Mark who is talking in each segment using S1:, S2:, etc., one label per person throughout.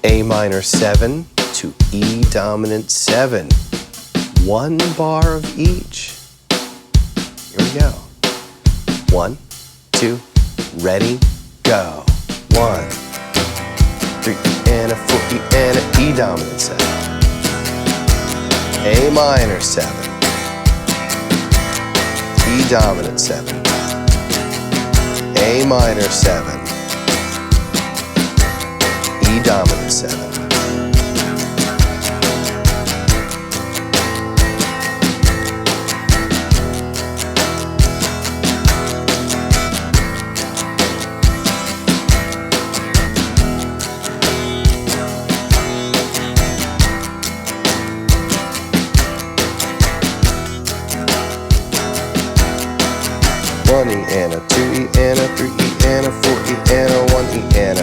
S1: A minor 7 to E dominant 7. One bar of each. Here we go. 1, 2, ready, go. 1, 3 and a 4 E and a E dominant 7. A minor 7. E dominant 7. A minor 7. E dominant 7. One E and a 2 E and a 3 E and a 4 E and a 1 E and a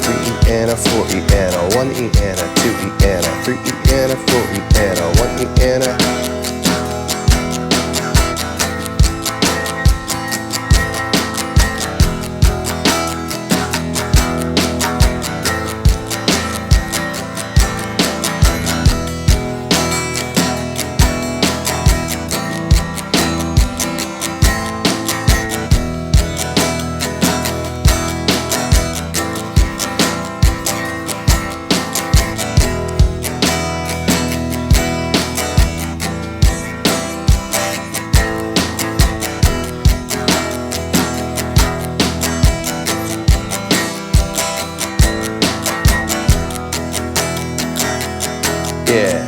S1: 3 E and a 4 E and a 1 E and a 2 E and a 3 E and a 4 E and a 1 E and a. Yeah.